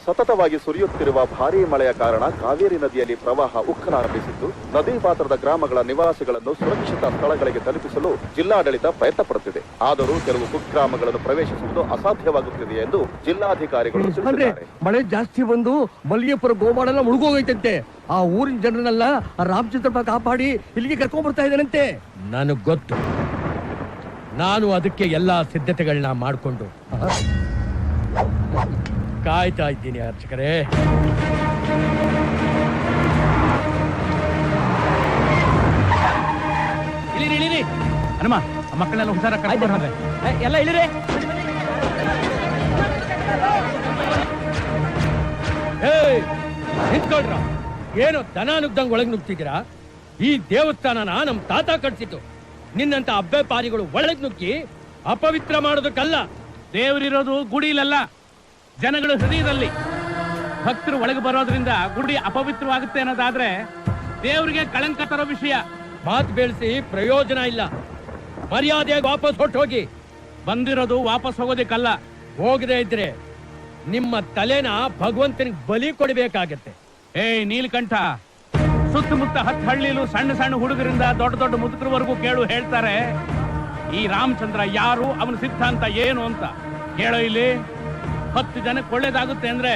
ಸತತವಾಗಿ ಸುರಿಯುತ್ತಿರುವ ಭಾರೀ ಮಳೆಯ ಕಾರಣ ಕಾವೇರಿ ನದಿಯಲ್ಲಿ ಪ್ರವಾಹ ಉಕ್ಕಲಾರಂಭಿಸಿದ್ದು, ನದಿ ಪಾತ್ರದ ಗ್ರಾಮಗಳ ನಿವಾಸಿಗಳನ್ನು ಸುರಕ್ಷಿತ ಸ್ಥಳಗಳಿಗೆ ತಲುಪಿಸಲು ಜಿಲ್ಲಾಡಳಿತ ಪ್ರಯತ್ನ ಪಡುತ್ತಿದೆ. ಆದರೂ ಕೆಲವು ಕುಗ್ರಾಮಗಳನ್ನು ಪ್ರವೇಶಿಸುವುದು ಅಸಾಧ್ಯವಾಗುತ್ತಿದೆ ಎಂದು ಜಿಲ್ಲಾಧಿಕಾರಿಗಳು ತಿಳಿಸಿದ್ದಾರೆ. ಮಳೆ ಜಾಸ್ತಿ ಬಂದು ಮಲ್ಲಿಗೆಪುರ ಗೋಮಾಳೆಲ್ಲ ಮುಳುಗೋಗೈತಂತೆ. ಆ ಊರಿನ ಜನರನ್ನೆಲ್ಲ ರಾಮಚಂದ್ರಪ್ಪ ಕಾಪಾಡಿ ಇಲ್ಲಿಗೆ ಕರ್ಕೊಂಡ್ ಬರ್ತಾ ಇದ್ದಾನಂತೆ. ನನಗ್ ಗೊತ್ತು. ನಾನು ಅದಕ್ಕೆ ಎಲ್ಲಾ ಸಿದ್ಧತೆಗಳನ್ನ ಮಾಡಿಕೊಂಡು ಕಾಯ್ತಾ ಇದ್ದೀನಿ ಅರ್ಚಕರೇ. ಇಳಿರಿ ಇಳಿರಿ. ಹನುಮ, ಮಕ್ಕಳೆಲ್ಲ ಹುಷಾರ ಎಲ್ಲ ಇಳಿರಿ. ನಿಂತ್ಕೊಳ್ರ. ಏನೋ ದನ ನುಗ್ದಂಗ್ ಒಳಗ್ ನುಗ್ತಿದ್ದೀರಾ? ಈ ದೇವಸ್ಥಾನನ ನಮ್ ತಾತ ಕಟ್ಸಿತ್ತು. ನಿನ್ನಂತ ಅಬ್ಬೆ ಪಾರಿಗಳು ಒಳಗ್ ನುಗ್ಗಿ ಅಪವಿತ್ರ ಮಾಡೋದಕ್ಕಲ್ಲ. ದೇವರಿರೋದು ಗುಡಿಲಲ್ಲ, ಜನಗಳ ಹೃದಯದಲ್ಲಿ. ಭಕ್ತರು ಒಳಗೆ ಬರೋದ್ರಿಂದ ಗುಡಿ ಅಪವಿತ್ರವಾಗುತ್ತೆ ಅನ್ನೋದಾದ್ರೆ ದೇವರಿಗೆ ಕಳಂಕ ತರೋ ವಿಷಯ. ಮಾತು ಬೆಳೆಸಿ ಪ್ರಯೋಜನ ಇಲ್ಲ. ಮರ್ಯಾದೆಯಾಗಿ ವಾಪಸ್ ಹೊಟ್ಟೋಗಿ. ಬಂದಿರೋದು ವಾಪಸ್ ಹೋಗೋದಕ್ಕಲ್ಲ. ಹೋಗದೆ ಇದ್ರೆ ನಿಮ್ಮ ತಲೆನ ಭಗವಂತನಿಗೆ ಬಲಿ ಕೊಡಬೇಕಾಗತ್ತೆ. ನೀಲಕಂಠ, ಸುತ್ತಮುತ್ತ 10 ಹಳ್ಳಿಲು ಸಣ್ಣ ಸಣ್ಣ ಹುಡುಗರಿಂದ ದೊಡ್ಡ ದೊಡ್ಡ ಮುದುಕರವರೆಗೂ ಕೇಳು ಹೇಳ್ತಾರೆ ಈ ರಾಮಚಂದ್ರ ಯಾರು, ಅವನ ಸಿದ್ಧಾಂತ ಏನು ಅಂತ. ಕೇಳೋ ಇಲ್ಲಿ. 10 ಜನಕ್ಕೆ ಒಳ್ಳೇದಾಗುತ್ತೆ ಅಂದ್ರೆ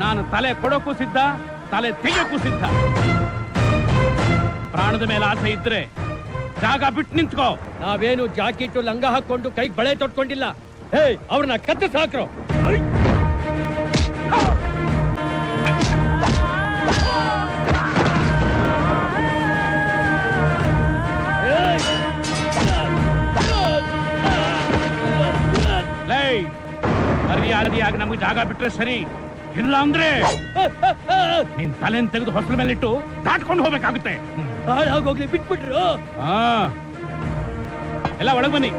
ನಾನು ತಲೆ ಕೊಡೋಕ್ಕೂ ಸಿದ್ಧ, ತಲೆ ತೆಗೆಯೋಕ್ಕೂ ಸಿದ್ಧ. ಪ್ರಾಣದ ಮೇಲೆ ಆಸೆ ಇದ್ರೆ ಜಾಗ ಬಿಟ್ಟು ನಿಂತ್ಕೋ. ನಾವೇನು ಜಾಕೆಟ್ ಲಂಗ ಹಾಕೊಂಡು ಕೈಗೆ ಬಳೆ ತೊಟ್ಕೊಂಡಿಲ್ಲ. ಅವ್ರನ್ನ ಕತ್ತರಿಸಿ ಹಾಕ್ರೋ. ಮರ್ಯಾದೆಯಾಗಿ ನಮ್ಗೆ ಜಾಗ ಬಿಟ್ರೆ ಸರಿ, ಇಲ್ಲ ಅಂದ್ರೆ ನಿನ್ ತಲೆನ್ ತೆಗೆದು ಹೊಸಲ ಮೇಲಿಟ್ಟು ದಾಟ್ಕೊಂಡು ಹೋಗ್ಬೇಕಾಗುತ್ತೆ. ಹಾಳಾಗೋಗ್ಲಿ, ಬಿಟ್ಬಿಟ್ರು. ಎಲ್ಲ ಒಳಗ್ ಬನ್ನಿ.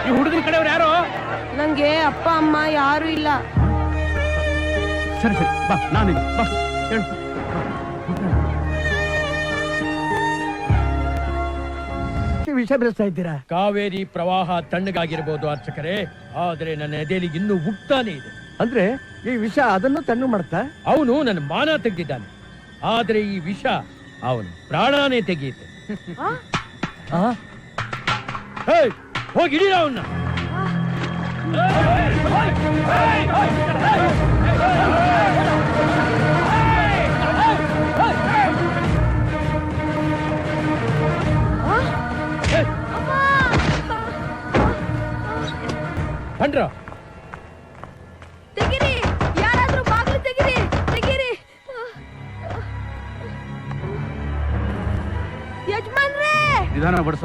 ಈ ಹುಡುಗನ ಕಡೆಯವ್ರು ಯಾರು? ನಂಗೆ ಅಪ್ಪ ಅಮ್ಮ ಯಾರು ಇಲ್ಲ. ಸರಿ ಸರಿ, ಬಾ, ನಾನಿಲ್ಲ, ಬಾ, ಹೇಳು. ವಿಷ ಬೆಳೆಸ್ತಾ ಇದ್ದೀರಾ? ಕಾವೇರಿ ಪ್ರವಾಹ ತಣ್ಣಗಾಗಿರ್ಬೋದು ಅರ್ಚಕರೇ, ಆದ್ರೆ ನನ್ನ ಎದೆಯಲ್ಲಿ ಇನ್ನೂ ಉಕ್ತಾನೆ ಇದೆ. ಅಂದ್ರೆ ಈ ವಿಷ ಅದನ್ನು ತಣ್ಣು ಮಾಡ್ತಾ? ಅವನು ನನ್ನ ಮಾನ ತೆಗೆದಿದ್ದಾನೆ, ಆದ್ರೆ ಈ ವಿಷ ಅವನು ಪ್ರಾಣಾನೇ ತೆಗೆಯುತ್ತೆ. ಹೋಗಿ ಹಿಡೀರ ಅವನ್ನ. ಬಂದ್ರ ತೆಗಿರಿ, ಯಾರಾದ್ರೂ ಬಾಗಿಲು ತೆಗಿರಿ, ತೆಗಿರಿ. ಯಜಮಾನ್ರೇ, ನಿಧಾನ ಬಡ್ಸ.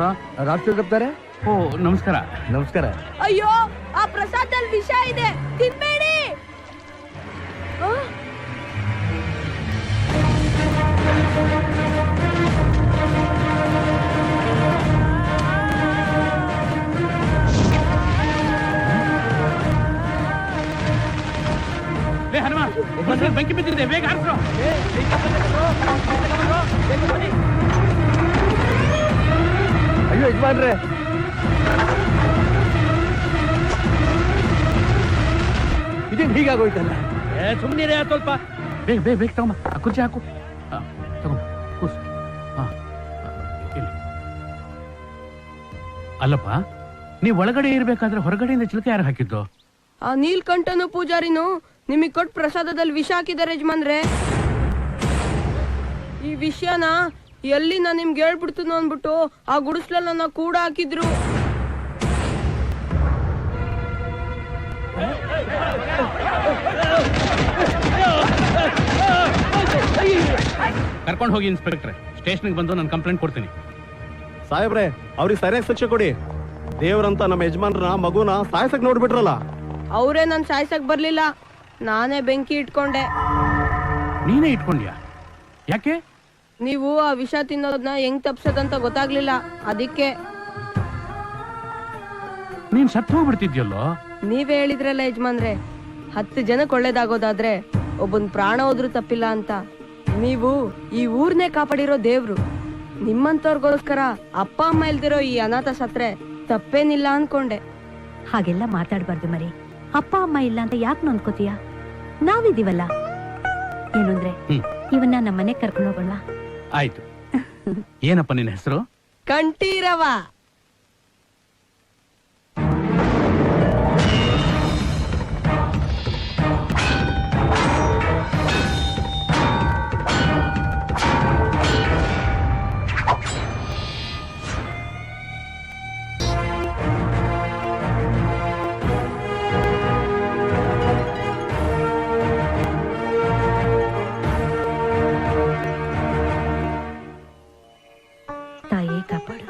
ರಾಮಚಂದ್ರಪ್ತಾರೆ. ಓ, ನಮಸ್ಕಾರ. ನಮಸ್ಕಾರ. ಅಯ್ಯೋ, ಆ ಪ್ರಸಾದದಲ್ಲಿ ವಿಷ ಇದೆ, ತಿನ್ಬೇಡಿ. ಹನುಮ, ಬೆಂಕಿ ಬಿದ್ದಿದೆ, ಬೇಗ ಹಾರಿಸ್ರು. ಅಯ್ಯೋ ಯಜಮಾನ್ರೆ, ಇದೇನು ಹೀಗಾಗೋಯ್ತಲ್ಲ? ಸುಮ್ಮನಿರೇ ಸ್ವಲ್ಪ. ಬೇಗ ಬೇಗ ಬೇಗ ತಗೊಂಬ, ಕುರ್ಚಿ ಹಾಕು. ತಗೊಂಬ, ಕೂಸು. ಅಲ್ಲಪ್ಪ, ನೀವ್ ಒಳಗಡೆ ಇರ್ಬೇಕಾದ್ರೆ ಹೊರಗಡೆಯಿಂದ ಚಿಲಕ ಯಾರು ಹಾಕಿದ್ದು? ಆ ನೀಲ್ಕಂಠನು ಪೂಜಾರಿನು ನಿಮಗ್ ಕೊಟ್ಟು ಪ್ರಸಾದದಲ್ಲಿ ವಿಷ ಹಾಕಿದ್ದಾರೆ ಯಜಮಾನ್ರೆ. ಈ ವಿಷಯನ ಎಲ್ಲಿ ನಾನು ನಿಮ್ಗೆ ಹೇಳ್ಬಿಡ್ತೀನೋ ಅಂದ್ಬಿಟ್ಟು ಆ ಗುಡಿಸ್ಲಲ್ಲಿ ನನ್ನ ಕೂಡ ಹಾಕಿದ್ರು. ಕರ್ಕೊಂಡು ಹೋಗಿ ಇನ್ಸ್ಪೆಕ್ಟ್ರೆ. ಸ್ಟೇಷನ್ಗೆ ಬಂದು ನಾನು ಕಂಪ್ಲೇಂಟ್ ಕೊಡ್ತೀನಿ. ಸಾಹೇಬ್ರೆ, ಅವ್ರಿಗೆ ಸರಿಯಾಗಿ ಶಿಕ್ಷೆ ಕೊಡಿ. ದೇವ್ರಂತ ನಮ್ಮ ಯಜಮಾನ್ರ ಮಗುನ ಸಾಯ್ಸಕ್ ನೋಡ್ಬಿಟ್ರಲ್ಲ. ಅವರೇ ನನ್ ಸಾಯ್ಸಕ್ ಬರ್ಲಿಲ್ಲ, ನಾನೇ ಬೆಂಕಿ ಇಟ್ಕೊಂಡೆ. ನೀನೇ ಇಟ್ಕೊಂಡ್ಯಾ? ಯಾಕೆ? ನೀವು ಆ ವಿಷ ತಿನ್ನೋದನ್ನ ಹೆಂಗ್ ತಪ್ಸೋದಂತ ಗೊತ್ತಾಗ್ಲಿಲ್ಲ, ಅದಕ್ಕೆ. ನೀನ್ ಸತ್ತು ಹೋಗ್ಬಿಡ್ತಿದ್ಯಲ್ಲೋ. ನೀವೇ ಹೇಳಿದ್ರಲ್ಲ ಯಜಮಾನ್ರೆ, 10 ಜನಕ್ಕೆ ಒಳ್ಳೇದಾಗೋದಾದ್ರೆ ಒಬ್ಬನ್ ಪ್ರಾಣ ಹೋದ್ರೂ ತಪ್ಪಿಲ್ಲ ಅಂತ. ನೀವು ಈ ಊರ್ನೇ ಕಾಪಾಡಿರೋ ದೇವ್ರು. ನಿಮ್ಮಂತವ್ರಿಗೋಸ್ಕರ ಅಪ್ಪ ಅಮ್ಮ ಇಲ್ದಿರೋ ಈ ಅನಾಥ ಸತ್ರೆ ತಪ್ಪೇನಿಲ್ಲ ಅನ್ಕೊಂಡೆ. ಹಾಗೆಲ್ಲ ಮಾತಾಡ್ಬಾರ್ದು ಮರಿ. ಅಪ್ಪ ಅಮ್ಮ ಇಲ್ಲ ಅಂತ ಯಾಕೆ ನೊಂದ್ಕೋತೀಯ? ನಾವಿದೀವಲ್ಲ. ಏನು ಅಂದ್ರೆ ಇವನ್ನ ನಮ್ಮ ಮನೆಗ್ ಕರ್ಕೊಂಡು ಹೋಗೋಣ. ಆಯ್ತು. ಏನಪ್ಪ ನಿನ್ನ ಹೆಸರು? ಕಂಠೀರವ. ತಾಯೇ ಕಾಪಾಡು.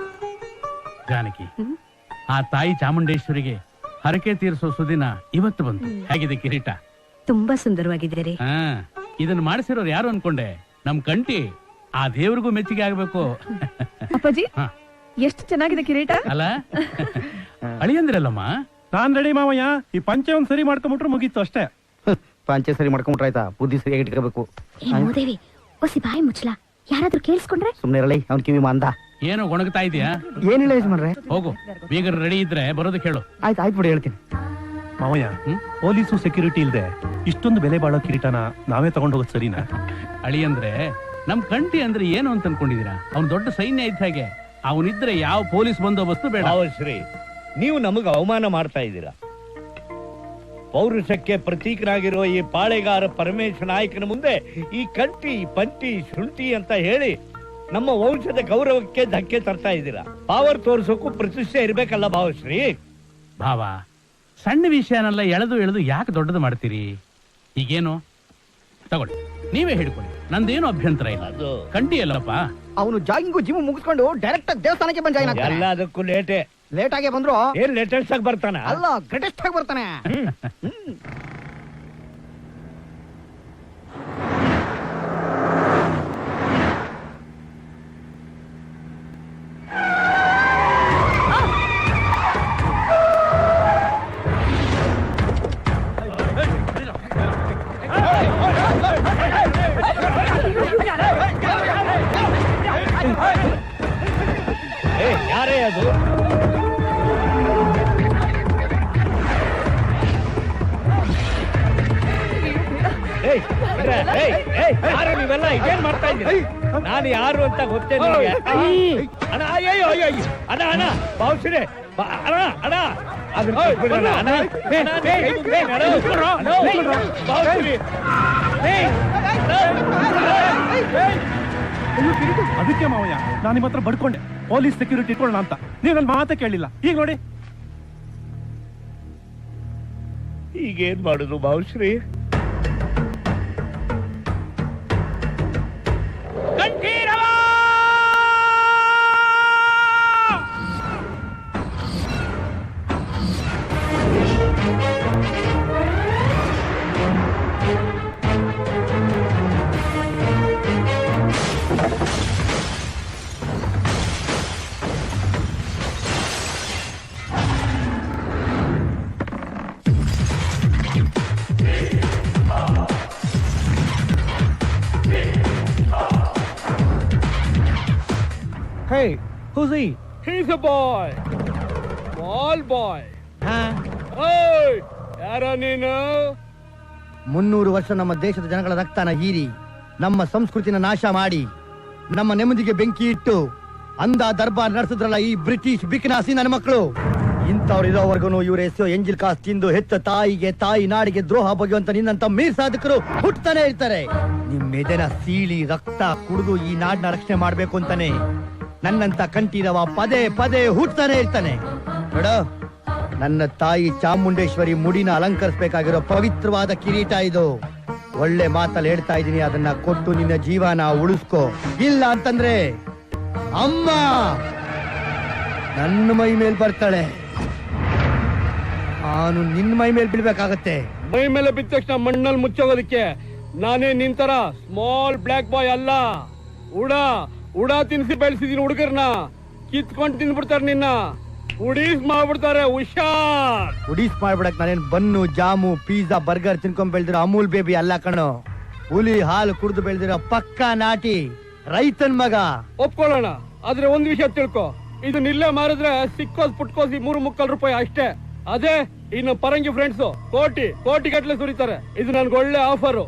ಜಾನಕಿ, ಆ ತಾಯಿ ಚಾಮುಂಡೇಶ್ವರಿಗೆ ಹರಕೆ ತೀರಿಸೋ ಸುದಿನ ಇವತ್ತು ಬಂತು. ಹೇಗಿದೆ ಕಿರೀಟ? ತುಂಬಾ ಸುಂದರವಾಗಿದ್ದೀರಿ. ಹಾ, ಇದನ್ನ ಮಾಡಿಸಿರೋರು ಯಾರು ಅನ್ಕೊಂಡೆ? ನಮ್ ಕಂಠಿ. ಆ ದೇವ್ರಿಗೂ ಮೆಚ್ಚುಗೆ ಆಗ್ಬೇಕು. ಅಪ್ಪಾಜಿ, ಹಾ. ಎಷ್ಟು ಚೆನ್ನಾಗಿದೆ ಕಿರೀಟ. ಅಲ್ಲ ಅಳಿಯಂದ್ರಲ್ಲಮ್ಮ. ನಾನ್ ರೆಡಿ ಮಾವಯ್ಯ. ಈ ಪಂಚೆ ಒಂದ್ ಸರಿ ಮಾಡ್ಕೊಂಬಿಟ್ರೆ ಮುಗೀತು ಅಷ್ಟೇ. ಪಂಚೆ ಸರಿ ಮಾಡ್ಕೊಂಡ್ರೆ ಆಯ್ತಾ? ಬುದ್ಧಿ ಸರಿಯಾಗಿ ಇಟ್ಕೋಬೇಕು. ಮೂದೇವಿ ಒಸಿ ಬಾಯಿ ಮುಚ್ಚಲಾ, ಯಾರಾದ್ರೂ ಕೇಳಿಸ್ಕೊಂಡ್ರೆ? ಸುಮ್ನೆ ಇರಲಿ, ಅವ್ನ್ ಕಿವಿ ಮಂದ. ಏನೋ ಗೊಣಗ್ತಾ ಇದೆಯಾ? ಏನಿಲ್ಲ ಯಜಮಾನ್ರೆ. ಹೋಗು, ಬೀಗರು ರೆಡಿ ಇದ್ರೆ ಬರೋದಕ್ಕೆ ಹೇಳು. ಆಯ್ತು ಆಯ್ತು ಬಿಡಿ, ಹೇಳ್ತೀನಿ. ಮಾವಯ್ಯ, ಪೊಲೀಸು ಸೆಕ್ಯೂರಿಟಿ ಇಲ್ದೆ ಇಷ್ಟೊಂದು ಬೆಲೆ ಬಾಳೋ ಕಿರೀಟನ ನಾವೇ ತಗೊಂಡ್ ಹೋಗೋದು ಸರಿನಾ? ಅಳಿಯಂದ್ರೆ ನಮ್ ಕಂಠಿ ಅಂದ್ರೆ ಏನು ಅಂತ ಅನ್ಕೊಂಡಿದೀರಾ? ಅವ್ನ್ ದೊಡ್ಡ ಸೈನ್ಯ ಇದ್ದ ಹಾಗೆ. ಅವನಿದ್ರೆ ಯಾವ ಪೊಲೀಸ್ ಬಂದೋಬಸ್ತು ಬೇಡ. ಶ್ರೀ, ನೀವು ನಮಗೆ ಅವಮಾನ ಮಾಡ್ತಾ ಇದ್ದೀರಾ. ಪೌರುಷಕ್ಕೆ ಪ್ರತೀಕರಾಗಿರೋ ಈ ಪಾಳೆಗಾರ ಪರಮೇಶ ನಾಯಕನ ಮುಂದೆ ಈ ಕಂಠಿ ಪಂಟಿ ಶುಂಠಿ ಅಂತ ಹೇಳಿ ನಮ್ಮ ವಂಶದ ಗೌರವಕ್ಕೆ ಧಕ್ಕೆ ತರ್ತಾ ಇದ್ದೀರಾ. ಪಾವರ್ ತೋರ್ಸೋಕು ಪ್ರತಿಷ್ಠೆ ಇರ್ಬೇಕಲ್ಲ ಭಾವಶ್ರೀ. ಭಾವ, ಸಣ್ಣ ವಿಷಯನೆಲ್ಲ ಎಳೆದು ಯಾಕೆ ದೊಡ್ಡದು ಮಾಡ್ತೀರಿ? ಈಗೇನು ತಗೊಳ್ಳಿ, ನೀವೇ ಹಿಡ್ಕೊಳ್ಳಿ, ನಂದೇನು ಅಭ್ಯಂತರ ಇಲ್ಲ. ಅದು ಕಂಠಿ ಅಲ್ಲಪ್ಪ. ಅವನು ಜಾಗಿಂಗು ಜಿಮ್ ಮುಗಿಸ್ಕೊಂಡು ಡೈರೆಕ್ಟ್ ಆಗಿ ದೇವಸ್ಥಾನಕ್ಕೆ ಬಂದ. ಎಲ್ಲದಕ್ಕೂ ಲೇಟೆ. ಲೇಟ್ ಆಗಿ ಬಂದ್ರು ಏನ್ ಲೇಟೆಸ್ಟ್ ಆಗಿ ಬರ್ತಾನ? ಅಲ್ಲ, ಗ್ರೇಟೆಸ್ಟ್ ಆಗಿ ಬರ್ತಾನೆ. ಯಾರೇ ಅದು? ಯಾರು ನೀವೆಲ್ಲ ಇದೇನ್ ಮಾಡ್ತಾ ಇದ್ದೀರಿ? ನಾನು ಯಾರು ಅಂತ ಗೊತ್ತೇ ನಿಮಗೆ? ಅಣ್ಣ, ಅಯ್ಯೋ ಅಯ್ಯೋ ಅಯ್ಯೋ, ಅಣ್ಣ ಅಣ್ಣ ಭಾವಶ್ರೀ, ಅಣ್ಣ ಅಣ್ಣ ಅದನ್ನ ಕೊಟ್ಬಿಡೋಣ, ಅಣ್ಣ. ಭಾವಶ್ರೀ, ಅದಕ್ಕೆ ಮಾವಯ್ಯ ನಾನು ನಿಮ್ಮ ಹತ್ರ ಬಡ್ಕೊಂಡೆ ಪೊಲೀಸ್ ಸೆಕ್ಯೂರಿಟಿ ಇಟ್ಕೊಳ್ಳೋಣ ಅಂತ. ನೀವು ನನ್ನ ಮಾತೇ ಕೇಳಿಲ್ಲ. ಈಗ ನೋಡಿ, ಈಗೇನ್ ಮಾಡುದು ಭಾವಶ್ರೀ? Hey, who's he? He's a boy. Small boy. Hey, ಯಾರ ನೀನು? 300 ವರ್ಷ ನಮ್ಮ ದೇಶದ ಜನಗಳ ರಕ್ತನ ಹೀರಿ, ನಮ್ಮ ಸಂಸ್ಕೃತಿನ ನಾಶ ಮಾಡಿ, ನಮ್ಮ ನೆಮ್ಮದಿಗೆ ಬೆಂಕಿ ಇಟ್ಟು ಅಂದ ದರ್ಬಾರ್ ನಡೆಸಿದ್ರಲ್ಲ ಈ ಬ್ರಿಟಿಷ್ ಬಿಕನಾಸಿ ನನ್ನ ಮಕ್ಕಳು. ಇಂಥವ್ರು ಇರೋವರೆಗೂ ಇವ್ರ ಹೆಸರು ಎಂಜಿಲ್ ಕಾಸ್ ತಿಂದು ಹೆತ್ತ ತಾಯಿಗೆ, ತಾಯಿ ನಾಡಿಗೆ ದ್ರೋಹ ಬಗೆಯುವಂತ ನಿನ್ನಂತ ಮೀರ್ ಸಾಧಕರು ಹುಟ್ಟತಾನೆ ಇರ್ತಾರೆ. ನಿಮ್ಮೆದೆನ ಸೀಳಿ ರಕ್ತ ಕುಡಿದು ಈ ನಾಡನ್ನ ರಕ್ಷಣೆ ಮಾಡ್ಬೇಕು ಅಂತಾನೆ ನನ್ನಂತ ಕಂಠೀರವ ಪದೇ ಪದೇ ಹುಟ್ಟತಾನೆ ಇರ್ತಾನೆ. ನೋಡ, ನನ್ನ ತಾಯಿ ಚಾಮುಂಡೇಶ್ವರಿ ಮುಡಿನ ಅಲಂಕರಿಸಬೇಕಾಗಿರೋ ಪವಿತ್ರವಾದ ಕಿರೀಟ ಇದು. ಒಳ್ಳೆ ಮಾತಲ್ಲಿ ಹೇಳ್ತಾ ಇದೀನಿ, ಅದನ್ನ ಕೊಟ್ಟು ನಿನ್ನ ಜೀವನ ಉಳಿಸ್ಕೋ. ಇಲ್ಲ ಅಂತಂದ್ರೆ ಅಮ್ಮ ನನ್ನ ಮೈ ಮೇಲ್ ಬರ್ತಾಳೆ, ನಾನು ನಿನ್ನ ಮೈ ಮೇಲ್ ಬೀಳ್ಬೇಕಾಗತ್ತೆ. ಮೈ ಮೇಲೆ ಬಿದ್ದ ತಕ್ಷಣ ಮಣ್ಣಲ್ಲಿ ಮುಚ್ಚೋಗೋದಕ್ಕೆ ನಾನೇ ನಿಂತರ ಸ್ಮಾಲ್ ಬ್ಲಾಕ್ ಬಾಯ್ ಅಲ್ಲ. ಉಡಾ ತಿನ್ಸಿ ಬೆಳೆಸಿದೀನಿ. ಹುಡುಗರ್ನ ಕಿತ್ಕೊಂಡು ತಿಂದ್ಬಿಡ್ತಾರೆ, ನಿನ್ನ ಉಡೀಸ್ ಮಾಡ್ಬಿಡ್ತಾರೆ. ಹುಷಾರ್. ಉಡೀಸ್ ಮಾಡ್ಬಿಡಕ್ ನಾನೇನ್ ಬನ್ನು ಜಾಮು ಪಿಜ್ಜಾ ಬರ್ಗರ್ ತಿನ್ಕೊಂಡ್ ಬೆಳ್ದಿರೋ ಅಮೂಲ್ ಬೇಬಿ ಅಲ್ಲ ಕಣೋ. ಹುಲಿ ಹಾಲು ಕುಡಿದು ಬೆಳೆದಿರೋ ಪಕ್ಕಾ ನಾಟಿ ರೈತನ್ ಮಗ. ಒಪ್ಕೊಳ್ಳೋಣ, ಆದ್ರೆ ಒಂದ್ ವಿಷಯ ತಿಳ್ಕೊ, ಇದನ್ನಿಲ್ಲೇ ಮಾರಿದ್ರೆ ಸಿಕ್ಕೋಸ್ ಪುಟ್ಕೋಸಿ 3 ರೂಪಾಯಿ ಅಷ್ಟೇ. ಅದೇ ಇನ್ನು ಪರಂಗಿ ಫ್ರೆಂಡ್ಸ್ ಕೋಟಿ ಗಟ್ಲೆ ಸುರಿತಾರೆ. ಇದು ನನ್ಗೆ ಒಳ್ಳೆ ಆಫರು,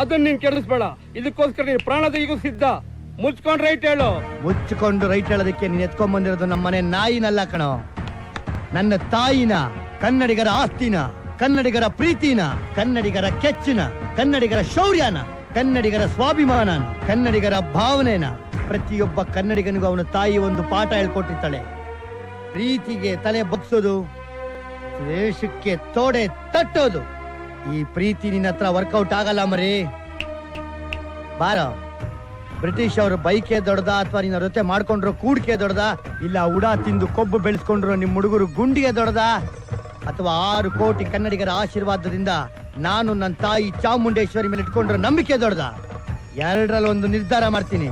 ಅದನ್ನ ನೀನ್ ಕೆಡಿಸ್ಬೇಡ. ಇದಕ್ಕೋಸ್ಕರ ನೀನ್ ಪ್ರಾಣ ತೆಗಿಗೂ ಸಿದ್ಧ. ಮುಚ್ಕೊಂಡ್ ರೈಟ್ ಹೇಳು. ಮುಚ್ಚಿಕೊಂಡು ರೈಟ್ ಹೇಳೋದಕ್ಕೆ ನೀನ್ ಎತ್ಕೊಂಡ್ ಬಂದಿರೋದು ನಮ್ಮನೆ ನಾಯಿನಲ್ಲ ಕಣೋ, ನನ್ನ ತಾಯಿನ, ಕನ್ನಡಿಗರ ಆಸ್ತಿನ, ಕನ್ನಡಿಗರ ಪ್ರೀತಿನ, ಕನ್ನಡಿಗರ ಕೆಚ್ಚಿನ, ಕನ್ನಡಿಗರ ಶೌರ್ಯನ, ಕನ್ನಡಿಗರ ಸ್ವಾಭಿಮಾನ, ಕನ್ನಡಿಗರ ಭಾವನೆನ. ಪ್ರತಿಯೊಬ್ಬ ಕನ್ನಡಿಗನಿಗೂ ಅವನ ತಾಯಿ ಒಂದು ಪಾಠ ಹೇಳ್ಕೊಟ್ಟಿರ್ತಾಳೆ. ಪ್ರೀತಿಗೆ ತಲೆ ಬಗ್ಸೋದು, ದ್ವೇಷಕ್ಕೆ ತೋಡೆ ತಟ್ಟೋದು. ಈ ಪ್ರೀತಿ ನಿನ್ನ ಹತ್ರ ವರ್ಕೌಟ್ ಆಗಲ್ಲ ಮರಿ. ಬಾರೋ, ಬ್ರಿಟಿಷ್ ಅವರು ಬೈಕೆ ದೊಡ್ಡದ ಅಥವಾ ನಿನ್ನ ಜೊತೆ ಮಾಡ್ಕೊಂಡ್ರು ಕೂಡ್ಕೆ ದೊಡ್ಡದ, ಇಲ್ಲ ಉಡಾ ತಿಂದು ಕೊಬ್ಬು ಬೆಳೆಸ್ಕೊಂಡ್ರು ನಿಮ್ಮ ಹುಡುಗರು ಗುಂಡಿಗೆ ದೊಡ್ಡದ, ಅಥವಾ 6 ಕೋಟಿ ಕನ್ನಡಿಗರ ಆಶೀರ್ವಾದದಿಂದ ನಾನು ನನ್ನ ತಾಯಿ ಚಾಮುಂಡೇಶ್ವರಿ ಮೇಲೆ ಇಟ್ಕೊಂಡ್ರೆ ನಂಬಿಕೆ ದೊಡ್ಡದ? ಎರಡರಲ್ಲಿ ಒಂದು ನಿರ್ಧಾರ ಮಾಡ್ತೀನಿ.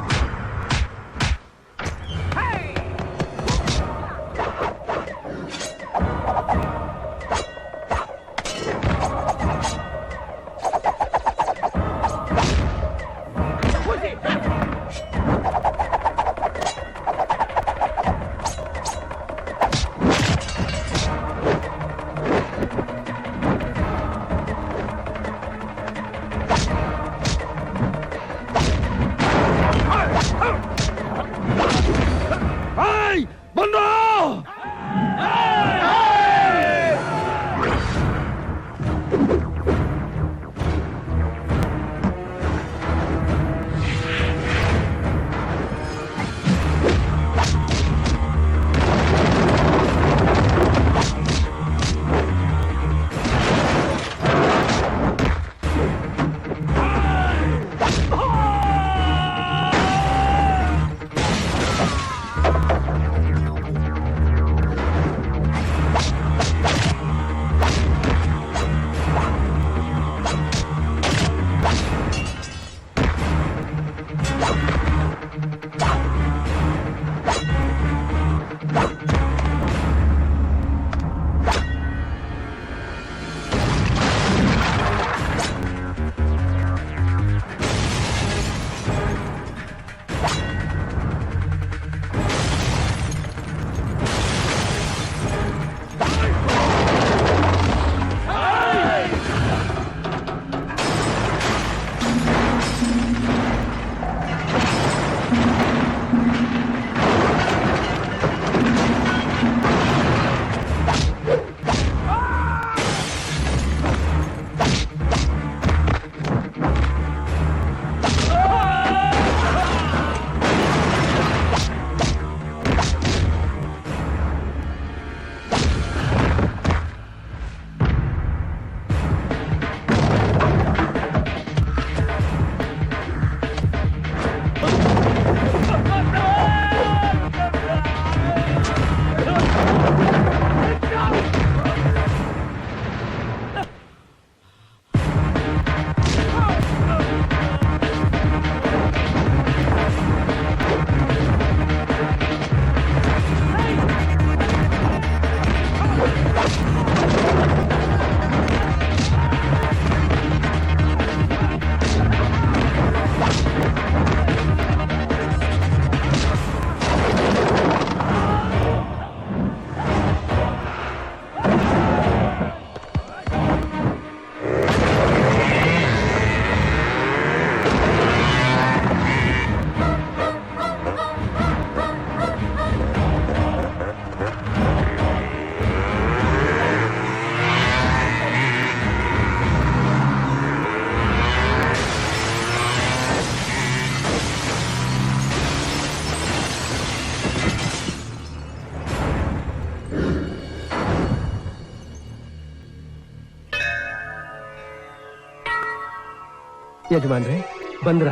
ಯಜಮಾನ್ರೆ ಬಂದ್ರ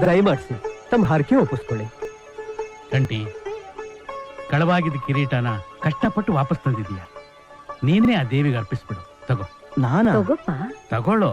ದಯಮಾಡಿಸಿ ತಮ್ಮ ಹರಕೆ ಒಪ್ಪಿಸ್ಕೊಳ್ಳಿ. ಕಂಟಿ, ಕಳವಾಗಿದ್ದ ಕಿರೀಟನ ಕಷ್ಟಪಟ್ಟು ವಾಪಸ್ ತಂದಿದೀಯ. ನೀನೇ ಆ ದೇವಿಗೆ ಅರ್ಪಿಸ್ಬಿಡು. ತಗೋ. ನಾನಾ? ತಗೊಳ್ಳೋ.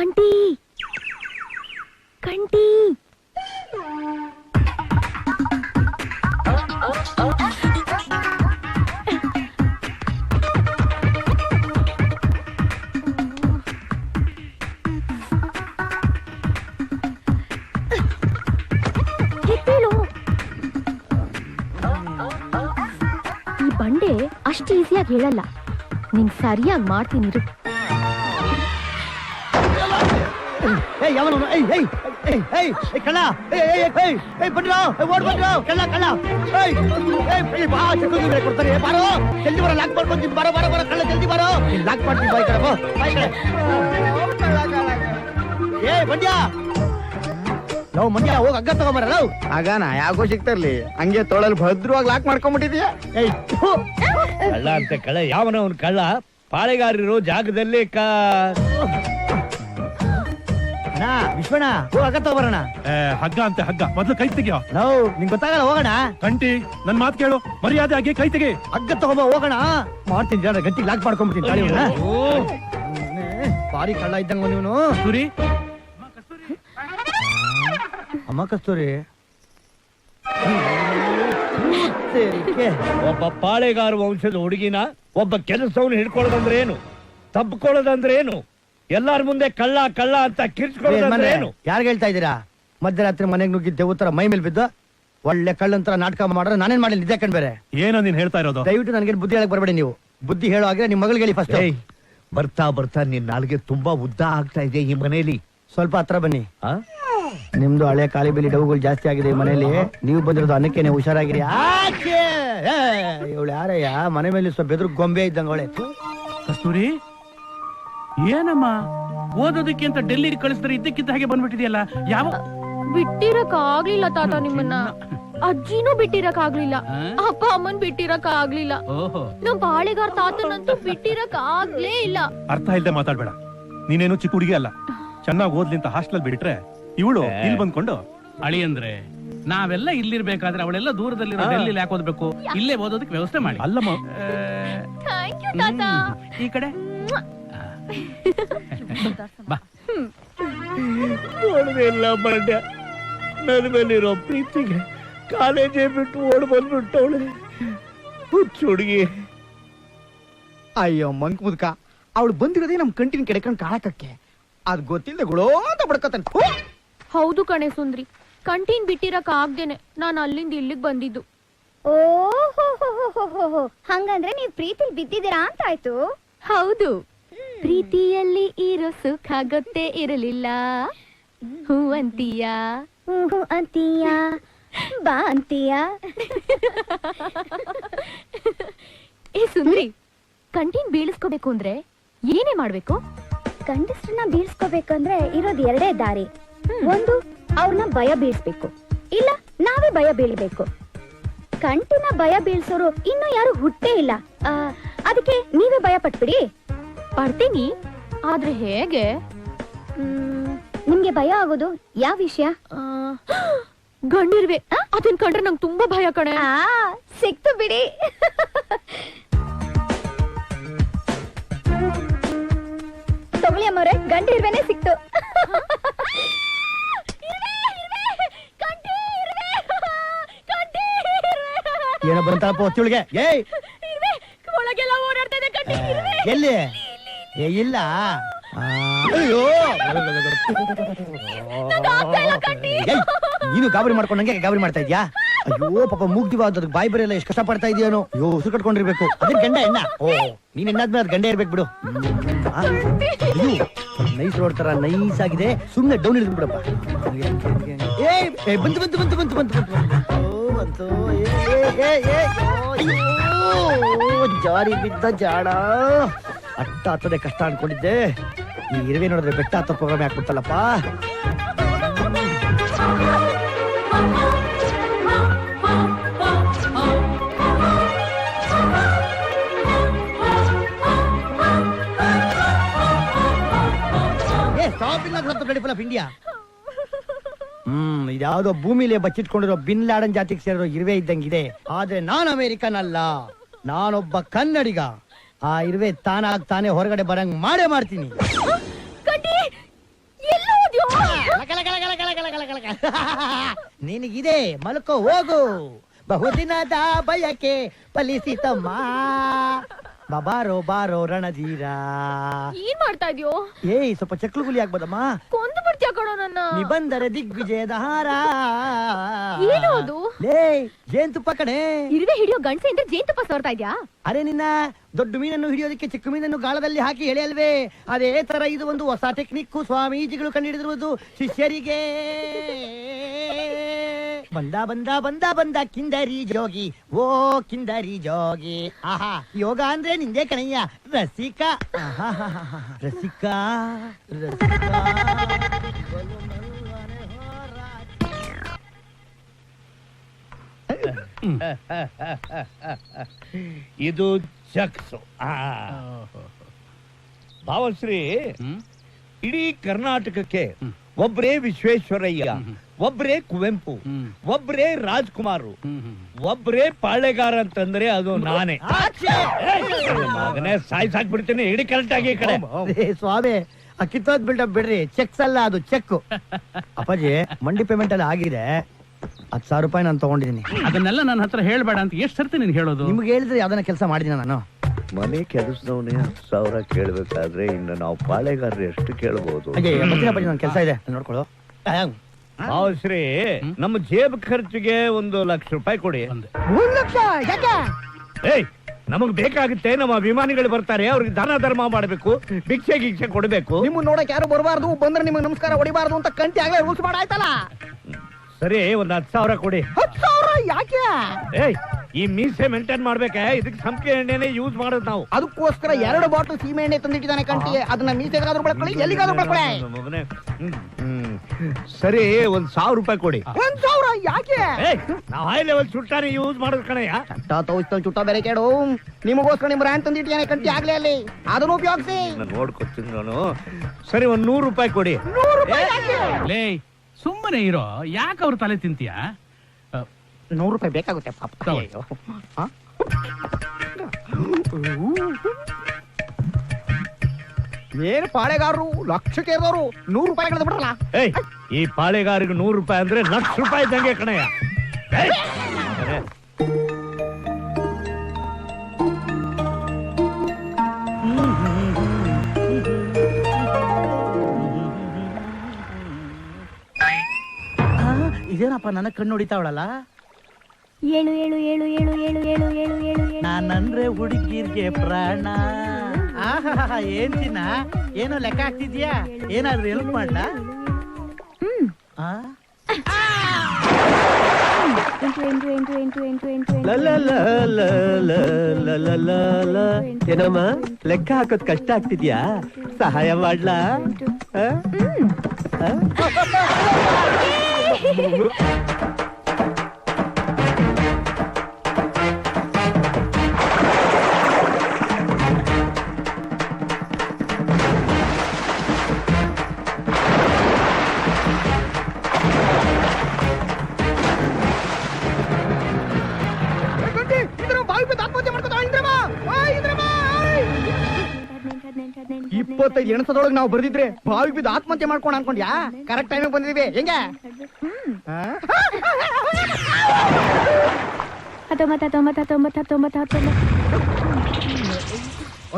ಕಂಟಿ ಕಂಟಿ ಈ ಬಂಡೆ ಅಷ್ಟು ಈಸಿಯಾಗಿ ಹೇಳಲ್ಲ. ನೀನ್ ಸರಿಯಾಗಿ ಮಾಡ್ತೀನಿ ಇರು. ಏಯ್ ಯಾವನು ಏಯ್ ಏಯ್ ಏಯ್ ಏಯ್ ಏಯ್ ಕಳ್ಳ ಏಯ್ ಏಯ್ ಏಯ್ ಏಯ್ ಬಂದ್ರೋ ಓಡ್ ಬಂದ್ರೋ ಕಳ್ಳ ಕಳ್ಳ ಏಯ್ ಏಯ್ ಏಯ್ ಬಾ ಚಿಕ್ಕುಗೆ ಕೊಡ್ತಾರೆ ಬಾರೋ ಜಲ್ದಿ ಬರೋ ಲಾಕ್ ಮಾಡ್ಕೊಂತೀನಿ ಬಾರೋ ಬಾರೋ ಬಾರೋ ಕಳ್ಳ ಜಲ್ದಿ ಬಾರೋ ಲಾಕ್ ಮಾಡ್ತೀನಿ ಬಾಯ್ ಕಡೆ ಬಾ ಬಾಯ್ ಕಡೆ ಏಯ್ ಬಂದ್ಯಾ ನಾವು ಮಂಡ್ಯ ಹೋಗಿ ಹಗ್ಗ ತಗೊಂಬರ ನಾವು ಆಗಾನ ಯಾಕೋ ಸಿಗ್ತಾರ್ಲಿ ಹಂಗೆ ತೊಳಲ್ ಭದ್ರವಾಗಿ ಲಾಕ್ ಮಾಡ್ಕೊಂಡ್ಬಿಟ್ಟಿದ್ಯಾ. ಏಯ್ ಕಳ್ಳ ಅಂತ ಕಳ್ಳ ಯಾವನ ಅವ್ನು ಕಳ್ಳ? ಪಾಳೆಗಾರರು ಜಾಗದಲ್ಲಿ ವಿಶ್ವಣ್ಣ ಹೋಗಿ ಹಗ್ಗ ತಗೊಂಬರೋಣ. ಹಗ್ಗ ಅಂತೆ ಹಗ್ಗ, ಮೊದ್ಲು ಕೈ ತೆಗಿಯೋ. ನಾವು ನಿಂಗೆ ಗೊತ್ತಾಗಲ್ಲ, ಹೋಗೋಣ. ಕಂಟಿ ನನ್ ಮಾತು ಕೇಳು, ಮರ್ಯಾದೆ ಆಗಿ ಕೈ ತೆಗಿ. ಹಗ್ಗ ತಗೊಂಬ ಹೋಗೋಣ. ಮಾಡ್ತೀನಿ ಜನ ಗಟ್ಟಿ ಲಾಕ್ ಮಾಡ್ಕೊಂಡ್ಬಿಡ್ತೀನಿ ತಾಳಿ ಭಾರಿ ಕಳ್ಳ ಇದ್ದಂಗ ನೀವನು. ಸುರಿ ಅಮ್ಮ ಕಸ್ತೂರಿ ಒಬ್ಬ ಪಾಳೆಗಾರ ವಂಶದ ಹುಡುಗಿನ ಒಬ್ಬ ಕೆಲಸವನ್ನು ಹಿಡ್ಕೊಳ್ಳೋದಂದ್ರೆ ಏನು? ತಪ್ಪಿಕೊಳ್ಳೋದಂದ್ರೆ ಏನು? ಎಲ್ಲಾರ ಮುಂದೆ ಕಳ್ಳ ಕಳ್ಳ ಅಂತ ಕಿರ್ಚ್ಕೊಳ್ಳೋದಂದ್ರೆ ಏನು? ಯಾರು ಹೇಳ್ತಾ ಇದ್ದೀರಾ? ಮಧ್ಯರಾತ್ರಿ ಮನೆಗೆ ನುಗ್ಗಿದ್ದೆ ಉತ್ತರ ಮೈ ಮೇಲೆ ಬಿದ್ದು ಒಳ್ಳೆ ಕಳ್ಳಂತರ ನಾಟಕ ಮಾಡಿದ್ರೆ ನಾನೇನ್ ಮಾಡಲಿ ನಿದ್ದೆ ಕಂಡು ಬೇರೆ. ಏನೋ ನೀನ್ ಹೇಳ್ತಾ ಇರೋದು? ದಯವಿಟ್ಟು ನನಗೆ ಬುದ್ಧಿ ಹೇಳಕ್ ಬರಬೇಡಿ. ನೀವು ಬುದ್ಧಿ ಹೇಳೋ ಹಾಗೆ ನಿಮ್ ಮಗಳಿಗೆ ಹೇಳಿ ಫಸ್ಟ್. ಬರ್ತಾ ಬರ್ತಾ ನಿನ್ ನಾಲ್ಗೆ ತುಂಬಾ ಉದ್ದ ಆಗ್ತಾ ಇದೆ ಈ ಮನೆಯಲ್ಲಿ. ಸ್ವಲ್ಪ ಹತ್ರ ಬನ್ನಿ. ನಿಮ್ದು ಹಳೆ ಖಾಲಿ ಬೆಲಿ ಡೌಗಳು ಜಾಸ್ತಿ ಆಗಿದೆ ಈ ಮನೆಯಲ್ಲಿ. ನೀವು ಬಂದಿರೋದು ಅನ್ನಕ್ಕೆ ನೀವು ಹುಷಾರಾಗಿರಿ. ಇವಳು ಯಾರಯ್ಯ ಮನೆ ಮೇಲೆ ಸ್ವಲ್ಪ ಬೆದ್ರು ಗೊಂಬೆ ಇದ್ದಂಗ ಅವಳೆ. ಕಸ್ತೂರಿ ಏನಮ್ಮ ಓದೋದಕ್ಕೆ ಅಂತ ಡೆಲ್ಲಿಗೆ ಕಳಿಸಿದ್ರೆ ಇದ್ದಕ್ಕಿದ್ದ ಹಾಗೆ ಬಂದ್ಬಿಟ್ಟಿದೆಯಲ್ಲ. ಯಾವ ಬಿಟ್ಟಿರಕ್ ಆಗ್ಲಿಲ್ಲ ತಾತ ನಿಮ್ಮನ್ನ. ಅಜ್ಜಿನೂ ಬಿಟ್ಟಿರಕ್ ಆಗ್ಲಿಲ್ಲ, ಅಪ್ಪ ಅಮ್ಮನ್ ಬಿಟ್ಟಿರಕ್ ಆಗ್ಲಿಲ್ಲ, ನಮ್ ಬಾಳೆಗಾರ ತಾತನಂತೂ ಬಿಟ್ಟಿರಕ್ ಆಗ್ಲೇ ಇಲ್ಲ. ಅರ್ಥ ಇಲ್ಲದೆ ಮಾತಾಡ್ಬೇಡ. ನೀನೇನು ಚಿಕ್ಕ ಹುಡುಗಿ ಅಲ್ಲ. ಚೆನ್ನಾಗಿ ಓದ್ಲಿ ಅಂತ ಹಾಸ್ಟೆಲ್ ಬಿಟ್ರೆ ಇವಳು ಇಲ್ಲಿ ಬಂದ್ಕೊಂಡು ಅಳಿ ಅಂದ್ರೆ ನಾವೆಲ್ಲ ಇಲ್ಲಿರ್ಬೇಕಾದ್ರೆ ಅವಳೆಲ್ಲ ದೂರದಲ್ಲಿರೋ ಡೆಲ್ಲಿ ಯಾಕೆ ಓದ್ಬೇಕು? ಇಲ್ಲೇ ಓದೋದಕ್ಕೆ ವ್ಯವಸ್ಥೆ ಮಾಡಿ. ಅಲ್ಲಮ್ಮ ಥ್ಯಾಂಕ್ ಯು ತಾತ. ಈ ಕಡೆ ಬಾ. ನೋಡ್ದೆಲ್ಲ ಮಂಡ್ಯ ನನ್ನ ಮೇಲಿರೋ ಪ್ರೀತಿಗೆ ಕಾಲೇಜೇ ಬಿಟ್ಟು ಓಡ್ ಬಂದ್ಬಿಟ್ಟವಳೆ ಹುಚ್ಚು ಹುಡುಗಿ. ಅಯ್ಯೋ ಮಂಕ್ ಮುದ್ಕ, ಅವಳು ಬಂದಿರೋದೇ ನಮ್ ಕಂಟಿನ ಕೆಡ್ಕೊಂಡ್ ಕಾಳಕಕ್ಕೆ. ಅದ್ ಗೊತ್ತಿಲ್ಲದೆ ಗುಳೋ ಅಂತ ಬಡ್ಕೋತಾನೆ. ಹೌದು ಕಣೆ ಸುಂದ್ರಿ, ಕಂಟೀನ್ ಬಿಟ್ಟಿರಕ್ ಆಗ್ದೇನೆ ನಾನು ಅಲ್ಲಿಂದ ಇಲ್ಲಿಗೆ ಬಂದಿದ್ದು. ಓಹೋ, ಹಂಗಂದ್ರೆ ನೀವ್ ಪ್ರೀತಿಲಿ ಬಿದ್ದಿದ್ದೀರಾ ಅಂತ ಆಯ್ತು. ಹೌದು, ಪ್ರೀತಿಯಲ್ಲಿ ಇರೋ ಸುಖ ಗೊತ್ತೇ ಇರಲಿಲ್ಲ. ಹೂ ಅಂತೀಯ, ಹೂ ಅಂತೀಯ, ಬಾ ಅಂತೀಯ. ಏ ಸುಂದ್ರಿ, ಕಂಟೀನ್ ಬೀಳಿಸ್ಕೋಬೇಕು ಅಂದ್ರೆ ಏನೇ ಮಾಡ್ಬೇಕು? ಗಂಡಸ್ರನ್ನ ಬೀಳ್ಸ್ಕೋಬೇಕಂದ್ರೆ ಇರೋದ್ ಎರಡೇ ದಾರಿ. ಒಂದು, ಅವ್ರನ್ನ ಭಯ ಬೀಳ್ಸ್ಬೇಕು, ಇಲ್ಲ ನಾವೇ ಭಯ ಬೀಳ್ಬೇಕು. ಕಂಟಿನ ಭಯ ಬೀಳ್ಸೋರು ಇನ್ನು ಯಾರು ಹುಟ್ಟೇ ಇಲ್ಲ. ಅದಕ್ಕೆ ನೀವೇ ಭಯ ಪಟ್ಬಿಡಿ. ಪಡ್ತೀನಿ, ಆದ್ರೆ ಹೇಗೆ? ನಿಮ್ಗೆ ಭಯ ಆಗೋದು ಯಾವ ವಿಷಯ? ಗಂಡಿರ್ವೆ, ಅದನ್ ಕಂಡ್ರೆ ನಂಗೆ ತುಂಬಾ ಭಯ ಕಣೆ. ಸಿಕ್ತು ಬಿಡಿ. ತಗೊಳ್ಳಿ ಅಮ್ಮವ್ರೆ, ಗಂಡಿರ್ವೇನೆ ಸಿಕ್ತು. ಏನ ಬಂತಪ್ಪ ಹೊತ್ತಿಗೆ? ಏಯ್ ಒಳಗೆಲ್ಲ ಓಡಾಡ್ತಾ ಇದೆ ಕಂಟಿ. ಎಲ್ಲಿ? ಏ ಇಲ್ಲ. ಅಯ್ಯೋ ನೀನು ಗಾಬರಿ ಮಾಡ್ಕೊಂಡಂಗೆ ಗಾಬರಿ ಮಾಡ್ತಾ ಇದ್ಯಾ? ಅಯ್ಯೋ ಪಾಪ ಮೂಗ್ದಿವಾದ ಅದಕ್ಕೆ ಬಾಯಿ ಬರೆಯಲ್ಲ, ಎಷ್ಟು ಕಷ್ಟ ಪಡ್ತಾ ಇದೆಯೇನೋ. ಅಯ್ಯೋ ಉಸಿರು ಕಟ್ಕೊಂಡಿರ್ಬೇಕು. ಅದೇ ಗಂಡ ಎಣ್ಣ. ಓ ನೀನ್ ಎಣ್ಣಾದ್ಮೇಲೆ ಅದು ಗಂಡ ಇರ್ಬೇಕು ಬಿಡು. ನೈಸ್ ರೋಡ್ ತರ ನೈಸ್ ಆಗಿದೆ, ಸುಮ್ನೆ ಡೌನ್ ಇಳಿದು ಬಿಡಪ್ಪ. ಬಂತು ಬಂತು ಬಂತು ಬಂತು ಬಂತು ಬಂತು. ಜಾರಿ ಬಿದ್ದ ಜಾಡ. ಅಟ್ಟ ಹತ್ತದೆ ಕಷ್ಟ ಅನ್ಕೊಂಡಿದ್ದೆ. ಈ ಇರುವೆ ನೋಡಿದ್ರೆ ಬೆಟ್ಟ ಹತ್ತ ಪ್ರೋಗ್ರಾಮ್ ಹಾಕ್ಬಿಡ್ತಲ್ಲಪ್ಪ. ಇಂಡಿಯಾ. ಇದ್ಯಾವುದೋ ಭೂಮಿಲೇ ಬಚ್ಚಿಟ್ಕೊಂಡಿರೋ ಬಿನ್ ಲಾಡನ್ ಜಾತಿಗೆ ಸೇರಿರೋ ಇರುವೆ ಇದ್ದಂಗಿದೆ. ಆದ್ರೆ ನಾನು ಅಮೆರಿಕನ್ ಅಲ್ಲ, ನಾನೊಬ್ಬ ಕನ್ನಡಿಗ. ಆ ಇರುವೆ ತಾನಾಗ್ ತಾನೇ ಹೊರಗಡೆ ಬರಂಗ್ ಮಾಡೇ ಮಾಡ್ತೀನಿ. ನಿನಗಿದೆ ಮಲ್ಕೋ ಹೋಗು, ಬಹುದಿನದ ಬಯಕೆ ಫಲಿಸಿತಮ್ಮ. ಬಾರೋ ಬಾರೋ ರಣಧೀರ. ಏನ್ ಮಾಡ್ತಾ ಇದೀಯೋ? ಏಯ್ ಸ್ವಲ್ಪ ಚಕ್ಲು ಗುಲಿ ಆಗ್ಬೋದಮ್ಮ? ಕೊಂದು ಬಿಡ್ತೀಯ ಕಣೋ ನನ್ನ. ನಿಬಂಧರ ದಿಗ್ವಿಜಯದ ಹಾರ. ಏನು ಅದು? ಲೇ ಜೇನುತುಪ್ಪ ಕಣೆ. ಇರುವೆ ಹಿಡಿಯೋ ಗಂಡಸೆಯಿಂದ ಜೇನುತುಪ್ಪ ಸೋರ್ತಾ ಇದ್ಯಾ? ಅರೆ ನಿನ್ನ ದೊಡ್ಡ ಮೀನನ್ನು ಹಿಡಿಯೋದಕ್ಕೆ ಚಿಕ್ಕ ಮೀನನ್ನು ಗಾಳದಲ್ಲಿ ಹಾಕಿ ಎಳೆ ಅಲ್ವೇ? ಅದೇ ತರ ಇದು ಒಂದು ಹೊಸ ಟೆಕ್ನಿಕ್ ಸ್ವಾಮೀಜಿಗಳು ಕಂಡುಹಿಡಿದಿರುವುದು ಶಿಷ್ಯರಿಗೆ. ಬಂದ ಬಂದ ಬಂದ ಬಂದ ಕಿಂದರಿ ಜೋಗಿ, ಓ ಕಿಂದರಿ ಜೋಗಿ. ಆಹಾ, ಯೋಗ ಅಂದ್ರೆ ನಿಂದೆ ಕಣಯ್ಯ ರಸಿಕ. ರಸಿಕ ಇದು ಚಕ್ಸು. ಭಾವಶ್ರೀ, ಇಡೀ ಕರ್ನಾಟಕಕ್ಕೆ ಒಬ್ರೇ ವಿಶ್ವೇಶ್ವರಯ್ಯ, ಒಬ್ರೇ ಕುವೆಂಪು, ಒಬ್ರೇ ರಾಜ್ಕುಮಾರ್, ಒಬ್ರೇ ಪಾಳೆಗಾರ ಅಂತಂದ್ರೆ ಅದು ನಾನೇ. ಮಗನೇ ಸಾಯ್ಸಾಕ್ಬಿಡ್ತೀನಿ. ಇಡೀ ಕರೆಕ್ಟ್ ಆಗಿ ಈ ಕಡೆ. ಸ್ವಾಮಿ ಕಿತ್ತೋದ್ ಬಿಲ್ಡಪ್ ಬಿಡ್ರಿ, ಚೆಕ್ಸ್ ಅಲ್ಲ ಅದು ಚೆಕ್. ಅಪ್ಪಾಜಿ ಮಂಡಿ ಪೇಮೆಂಟ್ ಎಲ್ಲ ಆಗಿದೆ, 10,000 ರೂಪಾಯಿ ನಾನು ತಗೊಂಡಿದ್ದೀನಿ. ಅದನ್ನೆಲ್ಲ ನನ್ನ ಹತ್ರ ಹೇಳ್ಬೇಡ ಅಂತ ಎಷ್ಟು ಸರ್ತಿ ನೀನ್ ಹೇಳೋದು? ನಿಮ್ಗೆ ಹೇಳಿದ್ರೆ ಯಾವ್ದನ್ನ ಕೆಲಸ ಮಾಡಿದೀನಿ ನಾನು. ಮನೆ ಕೆಲಸದವನೇ 10,000 ಕೇಳ್ಬೇಕಾದ್ರೆ ಇನ್ನು ನಾವು ಪಾಳೆಗಾರರು ಎಷ್ಟು ಕೇಳ್ಬಹುದು? ನನ್ನ ಕೆಲಸ ಇದೆ ನೋಡ್ಕೊಳ್ಳು. ಭಾವಶ್ರೀ, ನಮ್ಮ ಜೇಬ್ ಖರ್ಚಿಗೆ 1,00,000 ರೂಪಾಯಿ ಕೊಡಿ. 1 ಲಕ್ಷ ಯಾಕೆ? ಏಯ್, ನಮಗ್ ಬೇಕಾಗುತ್ತೆ. ನಮ್ಮ ಅಭಿಮಾನಿಗಳು ಬರ್ತಾರೆ, ಅವ್ರಿಗೆ ದಾನ ಧರ್ಮ ಮಾಡ್ಬೇಕು, ಭಿಕ್ಷೆ ಗಿಕ್ಷೆ ಕೊಡ್ಬೇಕು. ನಿಮ್ಮನ್ನ ನೋಡಕ್ ಯಾರು ಬರಬಾರ್ದು, ಬಂದ್ರೆ ನಿಮ್ಗೆ ನಮಸ್ಕಾರ ಹೊಡಿಬಾರ್ದು ಅಂತ ಕಂಟಿ ಆಗ್ಲೇ ರೂಲ್ಸ್ ಮಾಡಾಯ್ತಲ್ಲ. ಸರಿ, 10,000 ಕೊಡಿ. 10,000 ಯಾಕೆ? ಏಯ್, ಈ ಮೀಸೆ ಮೇಂಟೈನ್ ಮಾಡ್ಬೇಕಾ? ಇದಕ್ಕೆ ಸಂಪಿಗೆ ಎಣ್ಣೆನೆ ಯೂಸ್ ಮಾಡೋದು ನಾವು. ಅದಕ್ಕೋಸ್ಕರ 2 ಬಾಟಲ್ ಸೀಮೆ ಎಣ್ಣೆ ತಂದಿಟ್ಟಿದ್ದಾನೆ ಕಂಟಿ. ಅದನ್ನ ಮೀಸೆಗಾದ್ರೂ ಬಳಕೊಳ್ಳಿ, ಎಲ್ಲಿಗಾದ್ರೂ ಬಳಕೊಳ್ಳಿ. ಮಗನೇ, ಸರಿ, 1,000 ರೂಪಾಯಿ ಕೊಡಿ. 1,000 ಯಾಕೆ? ನಾವು ಹೈ ಲೆವೆಲ್ ಸುಟ್ಟಾನೆ ಯೂಸ್ ಮಾಡೋದು ಕಣಯ್ಯ. ಚುಟ್ಟ ಬೇರೆ ಕೇಳು. ನಿಮಗೋಸ್ಕರ ನಿಮ್ಮ ಬ್ರ್ಯಾಂಡ್ ತಂದಿಟ್ಟಿದ್ದಾನೆ ಕಂಟಿ ಆಗ್ಲೇ ಅಲ್ಲಿ, ಅದನ್ನು ಉಪಯೋಗಿಸಿ. ನೋಡ್ಕೊತೀನಿ ನಾನು. ಸರಿ, 100 ರೂಪಾಯಿ ಕೊಡಿ. 100 ರೂಪಾಯಿ ಯಾಕೆ? ಲೇ ಸುಮ್ಮನೆ ಇರೋ, ಯಾಕೆ ಅವ್ರ ತಲೆ ತಿಂತೀಯ? 100 ರೂಪಾಯಿ ಬೇಕಾಗುತ್ತೆ ಪಾಪ. ಏನು ಪಾಳೆಗಾರರು ಲಕ್ಷಕ್ಕೆ ಇರೋರು 100 ರೂಪಾಯಿ ಕಳೆದು ಬಿಡ್ರಲ್ಲ. ಏಯ್, ಈ ಪಾಳೆಗಾರಿಗೆ 100 ರೂಪಾಯಿ ಅಂದ್ರೆ 1,00,000 ರೂಪಾಯಿ ಇದ್ದಂಗೆ ಕಣಯ್ಯ. ಇದೇನಪ್ಪ ನನ್ನ ಕಣ್ಣು ಹೊಡಿತಾವಳಲ್ಲ? ಏಳು ಏಳು ಏಳು ಏಳು ಏಳು ಏಳು ಏಳು ಏಳು ಏಳು. ನಾನಂದ್ರೆ ಹುಡುಗಿರ್ಗೆ ಪ್ರಾಣ. ಏನ್ ಚಿನ್ನ, ಏನೋ ಲೆಕ್ಕ ಆಗ್ತಿದ್ಯಾ? ಏನಾದ್ರು ಹೆಲ್ಪ್ ಮಾಡ್ಲಾ? ಏನಮ್ಮ ಲೆಕ್ಕ ಹಾಕೋದ್ ಕಷ್ಟ ಆಗ್ತಿದ್ಯಾ? ಸಹಾಯ ಮಾಡ್ಲಾ? ಎಣಸದೊಳಗೆ ನಾವು ಬರ್ದಿದ್ರೆ ಬಾವಿ ಬಿದ್ದು ಆತ್ಮಹತ್ಯೆ ಮಾಡ್ಕೊಂಡು ಅನ್ಕೊಂಡ್ಯಾ? ಕರೆಕ್ಟ್ ಟೈಮಿಗೆ ಬಂದಿದೀವಿ. ಹೆಂಗೆ? 19.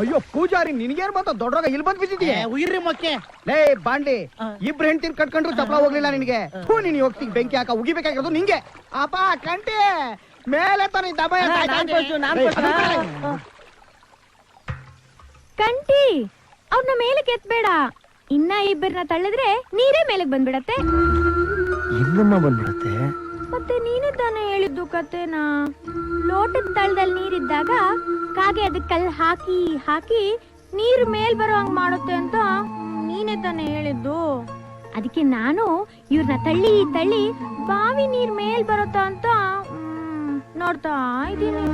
ಅಯ್ಯೋ ಪೂಜಾರಿ, ನಿನಗೇನ್ ಬಂತ ದೊಡ್ಡರಾಗ ಇಲ್ಲಿ ಬಂದ್ ಬಿದ್ದಿದ್ಯಾ? ಉಯಿರ್ರಿ ಮೊಕ್ಕೆ. ಲೇ ಬಾಂಡ್ಲಿ, ಇಬ್ರು ಹೆಂಡ್ತಿನ ಕಟ್ಕೊಂಡ್ರು ಚಪ್ಲ ಹೋಗ್ಲಿಲ್ಲ ನಿನಗೆ. ನೀನ್ ಹೋಗ್ತಿ ಬೆಂಕಿ ಹಾಕ ಉಗಿಬೇಕಾಗಿರೋದು ನಿಂಗೆ. ಅಪ್ಪ ಕಂಟಿ ಮೇಲೆ ತಾನೆ ದಬ. ಕಂಟಿ, ಅವ್ರನ್ನ ಮೇಲಕ್ಕೆ ಎತ್ಬೇಡ. ಇನ್ನ ಇಬ್ಬರನ್ನ ತಳ್ಳಿದ್ರೆ ನೀರೇ ಮೇಲಕ್ಕೆ ಬಂದ್ಬಿಡತ್ತೆ. ಇನ್ನಮ್ಮ ಬಂದ್ಬಿಡತ್ತೆ. ಮತ್ತೆ ನೀನೇ ತಾನೇ ಹೇಳಿದ್ದು ಕತೆನಾ? ಲೋಟದ ತಳದಲ್ಲಿ ನೀರಿದ್ದಾಗ ಕಾಗೆ ಅದಕ್ಕೆ ಕಲ್ಲು ಹಾಕಿ ಹಾಕಿ ನೀರು ಮೇಲ್ ಬರೋ ಹಂಗ್ ಮಾಡುತ್ತೆ ಅಂತ ನೀನೇ ತಾನೇ ಹೇಳಿದ್ದು. ಅದಕ್ಕೆ ನಾನು ಇವ್ರನ್ನ ತಳ್ಳಿ ತಳ್ಳಿ ಬಾವಿ ನೀರ್ ಮೇಲ್ ಬರುತ್ತಾ ಅಂತ ನೋಡ್ತಾ ಇದ್ದೀನಿ.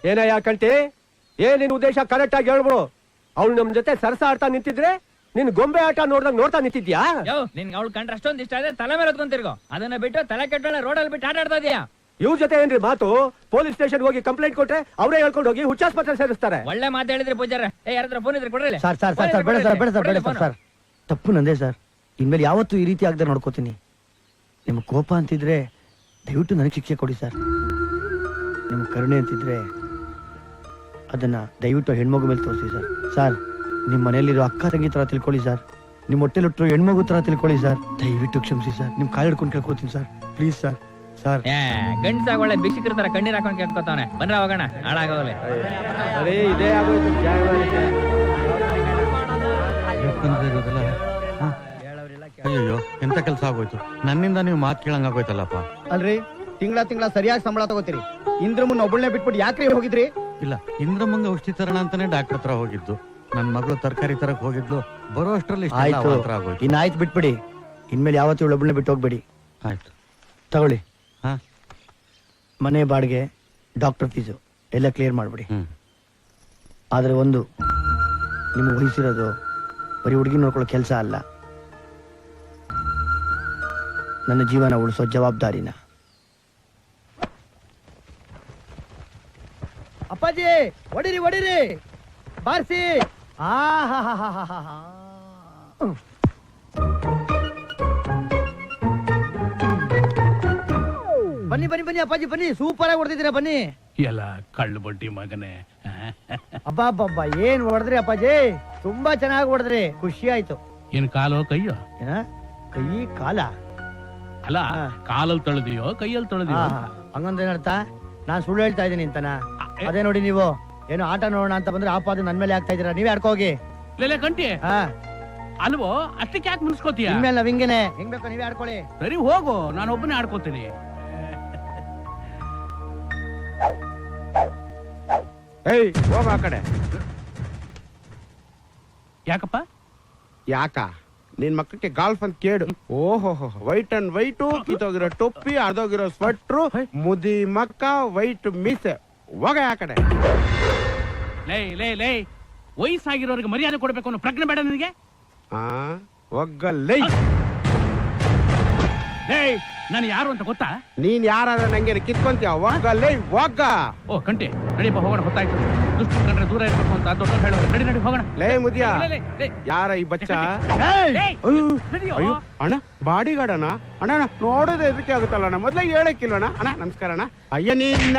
ಏನಯ್ಯ ಕಂಟಿ, ಏನಿನ್ ಉದ್ದೇಶ ಕರೆಕ್ಟ್ ಆಗಿ ಹೇಳ್ಬಿಡು. ಅವ್ಳು ನಮ್ ಜೊತೆ ಸರಸ ಆಡ್ತಾ ನಿಂತಿದ್ರೆ ನಿನ್ ಗೊಂಬೆ ಆಟ ನೋಡ್ದಂಗ್ ನೋಡ್ತಾ ನಿಂತಿದ್ಯಾ? ನಿನ್ಗೆ ಅವಳು ಕಂಡ್ರೆ ಅಷ್ಟೊಂದು ಇಷ್ಟ ಆದ್ರೆ ತಲೆ ಮೇಲೆ ಹೊತ್ಕೊಂಡ್ ತಿರ್ಗೋ. ಅದನ್ನ ಬಿಟ್ಟು ತಲೆ ಕೆಟ್ಟೊಳ್ಳೆ ರೋಡಲ್ಲಿ ಬಿಟ್ಟು ಆಟ ಆಡ್ತಾ ಇದೀಯಾ? ಇವ್ರ ಜೊತೆ ಏನ್ರಿ ಮಾತು? ಪೊಲೀಸ್ ಸ್ಟೇಷನ್ ಹೋಗಿ ಕಂಪ್ಲೇಂಟ್ ಕೊಟ್ರೆ ಅವರೇ ಹೇಳ್ಕೊಂಡು ಹೋಗಿ ಹುಚ್ಚಾಸ್ಪತ್ರೆ ಸೇರಿಸ್ತಾರೆ. ಒಳ್ಳೆ ಮಾತು ಹೇಳಿದ್ರೆ ಪೂಜಾರ. ಯಾರಾದ್ರೂ ಫೋನ್ ಇದ್ರೆ ಕೊಡ್ರಿ. ಸರ್ ಸರ್ ಸರ್ ಸರ್ ಬೇಡ ಸರ್ ಬೇಡ ಸರ್ ಬೇಡ ಸರ್ ಸರ್ ತಪ್ಪು ನಂದೇ ಸರ್. ಇನ್ಮೇಲೆ ಯಾವತ್ತೂ ಈ ರೀತಿ ಆಗದೆ ನೋಡ್ಕೋತೀನಿ. ನಿಮ್ಗೆ ಕೋಪ ಅಂತಿದ್ರೆ ದಯವಿಟ್ಟು ನನಗೆ ಶಿಕ್ಷೆ ಕೊಡಿ ಸರ್. ನಿಮ್ಗೆ ಕರುಣೆ ಅಂತಿದ್ರೆ ಅದನ್ನ ದಯವಿಟ್ಟು ಹೆಣ್ಮಗು ಮೇಲೆ ತೋರಿಸಿ ಸರ್. ಸರ್ ನಿಮ್ಮ ಮನೆಯಲ್ಲಿರೋ ಅಕ್ಕ ತಂಗಿ ತರ ತಿಳ್ಕೊಳ್ಳಿ ಸರ್. ನಿಮ್ಮ ಹೊಟ್ಟೆಲಿಟ್ಟರು ಹೆಣ್ಮಗು ತರ ತಿಳ್ಕೊಳ್ಳಿ ಸರ್. ದಯವಿಟ್ಟು ಕ್ಷಮಿಸಿ ಸರ್. ನಿಮ್ ಕಾಲು ಹಿಡ್ಕೊಂಡು ಕೇಳ್ಕೊತೀನಿ ಸರ್. Please sir. ಸರ್ ಗಂಡಸಾಗ ಒಳ್ಳೆ ಭಿಕ್ಷಕರ ತರ ಕಣ್ಣೀರ್ ಹಾಕೊಂಡು ಕೇಳ್ಕೊತಾವನೆ. ಬನ್ರ ಹೋಗೋಣ, ಹಾಳಾಗೋಲೆ. ಇದೇ ಆಗೋಯ್ತು. ಅಯ್ಯೋ ಎಂತ ಕೆಲಸ ಆಗೋಯ್ತು. ನನ್ನಿಂದ ನೀವು ಮಾತು ಕೇಳಂಗಾಗೋಯ್ತಲ್ಲಪ್ಪ. ಅಲ್ರಿ ತಿಂಗಳ ಸರಿಯಾಗಿ ಸಂಬಳ ತಗೋತೀರಿ. ಇಂದ್ರ ಮುನ್ನ ಒಬ್ಬಳನ್ನೇ ಬಿಟ್ಬಿಟ್ಟು ಯಾಕ್ರಿ ಹೋಗಿದ್ರಿ? ಇಲ್ಲ, ಇಂದ್ರಮಂಗ ಔಷಧಿ ತರೋಣ ಅಂತಾನೆ ಡಾಕ್ಟರ್ ಹತ್ರ ಹೋಗಿದ್ದು. ನನ್ ಮಗಳು ತರಕಾರಿ ತರಕ್ ಹೋಗಿದ್ಲು. ಬರೋ ಅಷ್ಟ್ರಲ್ಲಿ ಆಯ್ತು, ಇನ್ನಾಯ್ತು ಬಿಟ್ಬಿಡಿ. ಇನ್ಮೇಲೆ ಯಾವತ್ತೂ ಒಬ್ಬಳನ್ನೇ ಬಿಟ್ಟು ಹೋಗ್ಬೇಡಿ. ಆಯ್ತು ತಗೊಳ್ಳಿ. ಹಾ, ಮನೆ ಬಾಡಿಗೆ, ಡಾಕ್ಟರ್ ಫೀಸು ಎಲ್ಲ ಕ್ಲಿಯರ್ ಮಾಡ್ಬಿಡಿ. ಆದ್ರೆ ಒಂದು, ನಿಮ್ಗೆ ವಹಿಸಿರೋದು ಬರೀ ಹುಡುಗಿ ನೋಡ್ಕೊಳ್ಳೋ ಕೆಲಸ ಅಲ್ಲ, ನನ್ನ ಜೀವನ ಉಳಿಸೋ ಜವಾಬ್ದಾರಿನ. ಅಪ್ಪಾಜಿ ಹೊಡಿರಿ ಹೊಡಿರಿ, ಬಾರಿಸಿ. ಬನ್ನಿ ಬನ್ನಿ ಬನ್ನಿ ಅಪ್ಪಾಜಿ ಬನ್ನಿ, ಸೂಪರ್ ಆಗಿ ಹೊಡೆದಿದ್ದೀರಾ ಬನ್ನಿ. ಎಲ್ಲ ಕಳ್ಳು ಬಡ್ಡಿ ಮಗನೇ. ಅಬ್ಬಾ ಏನ್ ಹೊಡೆದ್ರಿ ಅಪ್ಪಾಜಿ, ತುಂಬಾ ಚೆನ್ನಾಗಿ ಹೊಡೆದ್ರಿ, ಖುಷಿ ಆಯ್ತು. ಏನ್ ಕಾಲೋ ಕೈಯೋ? ಕೈ ಕಾಲ ಅಲ್ಲ, ಕಾಲಲ್ಲಿ ತೊಳೆದಿಯೋ ಕೈಯಲ್ಲಿ ತೊಳೆದಿಯೋ? ಹಂಗಂದ್ರೆ ಏನರ್ಥ? ನಾನ್ ಸುಳ್ಳು ಹೇಳ್ತಾ ಇದ್ದೀನಿ ಅಂತನಾ? ಅದೇ ನೋಡಿ, ನೀವು ಏನೋ ಆಟ ನೋಡೋಣ ಅಂತ ಬಂದ್ರೆ ಆಪಾದ ನನ್ ಮೇಲೆ ಆಗ್ತಾ ಇದೀರಾ. ನೀವೇ ಆಡ್ಕೋ ಹೋಗಿ. ಲೇಲೆ ಕಂಟಿ ಅಲ್ವೋ, ಅಷ್ಟಕ್ಕೆ ಯಾಕೆ ಮುನ್ಸ್ಕೋತೀಯ? ಇನ್ಮೇಲೆ ನಾವ್ ಹಿಂಗೇನೆ, ಹೆಂಗ್ ಬೇಕೋ ನೀವೇ ಆಡ್ಕೊಳ್ಳಿ. ಸರಿ ಹೋಗು, ನಾನು ಒಬ್ಬನೇ ಆಡ್ಕೋತೀನಿ. ಹೋಗ ಆ ಕಡೆ. ಯಾಕಪ್ಪ? ಯಾಕ ನಿನ್ ಮಕ್ಕಳಿಗೆ ಗಾಲ್ಫ್ ಅಂತ ಕೇಳು. ಓಹೋ, ವೈಟ್ ಅಂಡ್ ವೈಟು, ಕಿತ್ತೋಗಿರೋ ಟೊಪ್ಪಿ, ಅರ್ಧೋಗಿರೋ ಸ್ವೆಟ್ರು, ಮುದಿ ಮಕ್ಕ, ವೈಟ್ ಮೀಸೆ. ಹೋಗ ಆ ಕಡೆ. ಲೇ ವಯಸ್ಸಾಗಿರೋರಿಗೆ ಮರ್ಯಾದೆ ಕೊಡ್ಬೇಕು ಅನ್ನೋ ಪ್ರಜ್ಞೆ ಬೇಡ ನಿನಗೆ? ಒಗ್ಗಲ್ಲೇ. ನಾನು ಯಾರು ಅಂತ ಗೊತ್ತಾ? ನೀನ್ ಯಾರಾದ್ರೆ ನಂಗೆ ಕಿತ್ಕೊಂತೀಯ? ಒಗ್ಗಲ್ಲೇ ಒಗ್ಗ. ಓ ಕಂಟಿ, ನಡಿಯಪ್ಪ ಹೋಗೋಣ. ಗೊತ್ತಾಯ್ತು, ದುಷ್ಟ ಕಂಡ್ರೆ ದೂರ ಇರ್ಬೇಕು ಅಂತ ದೊಡ್ಡ ಹೇಳೋರು. ನಡಿ ಹೋಗೋಣ. ಲೇ ಮುದಿಯ, ಯಾರ ಈ ಬಚ್ಚ? ಅಯ್ಯೋ ಅಣ್ಣ, ಬಾಡಿ ಗಾರ್ಡ್ ಅಣ್ಣ. ಅಣ್ಣ ನೋಡೋದು ಎದಕ್ಕೆ ಆಗುತ್ತಲ್ಲ ಅಣ್ಣ, ಮೊದ್ಲೇ ಹೇಳಕ್ಕಿಲ್ವಣ್ಣ. ಅಣ್ಣ ನಮಸ್ಕಾರ ಅಣ್ಣ. ಅಯ್ಯ ನೀನ್ನ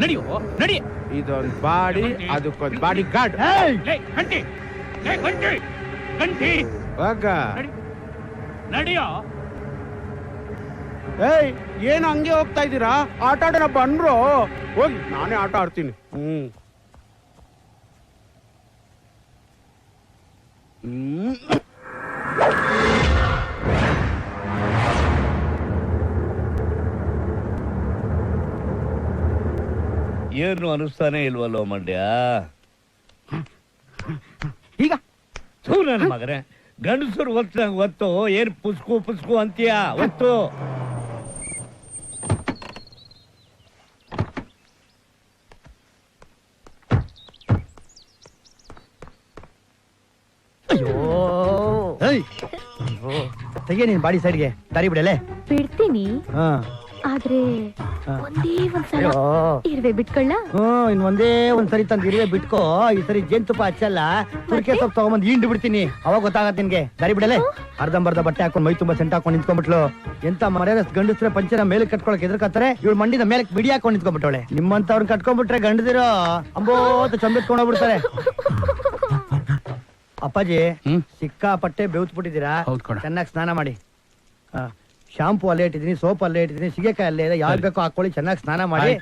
ನಡಿಯೋ ನಡಿ. ಇದೊಂದು ಬಾಡಿ, ಅದಕ್ಕೊಂದು ಬಾಡಿ ಗಾರ್ಡ್. ಹೋಗ ನಡಿಯೋ. ಏನು ಹಂಗೆ ಹೋಗ್ತಾ ಇದ್ದೀರಾ? ಆಟ ಆಡೋಣ ಬಂದ್ರು. ಹೋಗಿ, ನಾನೇ ಆಟ ಆಡ್ತೀನಿ. ಏನು ಅನಿಸ್ತಾನೆ ಇಲ್ವಲ್ಲೋ ಮಂಡ್ಯ? ಈಗ ನನ್ನ ಮಗನೇ, ಗಂಡಸರು ಒತ್ತು ಏನ್ ಪುಸ್ಕು ಅಂತೀಯ? ಒತ್ತು. ತೆಗೆ ನೀನ್ ಬಾಡಿ ಸೈಡ್ಗೆ, ದಾರಿ ಬಿಡಲೆ. ಬಿಡ್ತೀನಿ, ಆದ್ರೆ ಒಂದೇ ಒಂದ್ಸಲ ಇರುವೆ ಬಿಟ್ಕೊಳ್ಳ. ಇನ್ ಒಂದೇ ಒಂದ್ಸರಿ ತಂದ್ ಇರುವೆ ಬಿಟ್ಕೋ. ಈ ಸರಿ ಜೇನುತುಪ್ಪ ಹಚ್ಚಲ್ಲ, ತುರ್ಕೆ ಸೊಪ್ಪು ತಗೊಂಬಂದ್ ಹಿಂಡು ಬಿಡ್ತೀನಿ. ಅವಾಗ ಗೊತ್ತಾಗತ್ತೆ ನಿನ್ಗೆ. ದಾರಿ ಬಿಡಲೆ. ಅರ್ಧಂಬರ್ಧ ಬಟ್ಟೆ ಹಾಕೊಂಡ್ ಮೈ ತುಂಬಾ ಸೆಂಟ್ ಹಾಕೊಂಡ್ ನಿಂತ್ಕೊಂಡ್ಬಿಟ್ಲು. ಎಂತ ಮರ್ಯಾದ ಗಂಡಸ್ರೆ ಪಂಚರ ಮೇಲೆ ಕಟ್ಕೊಳಕ್ ಎದುರ್ಕತ್ತಾರೆ. ಇವಳು ಮಂಡಿನ ಮೇಲೆ ಬಿಡಿ ಹಾಕೊಂಡ್ ನಿಂತ್ಕೊಂಡ್ಬಿಟ್ಟವಳೆ. ನಿಮ್ಮಂತವ್ರನ್ನ ಕಟ್ಕೊಂಡ್ಬಿಟ್ರೆ ಗಂಡದಿರೋ ಅಂಬೋತ ಚಂಬೆತ್ಕೊಂಡ್ ಹೋಗ್ಬಿಡ್ತಾರೆ. ಅಪ್ಪಾಜಿ ಸಿಕ್ಕಾಪಟ್ಟೆ ಬೆವ್ತ್ಬಿಟ್ಟಿದ್ದೀರಾ, ಚೆನ್ನಾಗಿ ಸ್ನಾನ ಮಾಡಿ. ಶಾಂಪು ಅಲ್ಲೇ ಇಟ್ಟಿದ್ದೀನಿ, ಸೋಪ್ ಅಲ್ಲೇ ಇಟ್ಟಿದ್ದೀನಿ, ಸಿಗೆಕಾಯಿ ಅಲ್ಲೇ ಇದೆ. ಯಾವ್ದು ಬೇಕೋ ಹಾಕೊಳ್ಳಿ, ಚೆನ್ನಾಗಿ ಸ್ನಾನ ಮಾಡಿ.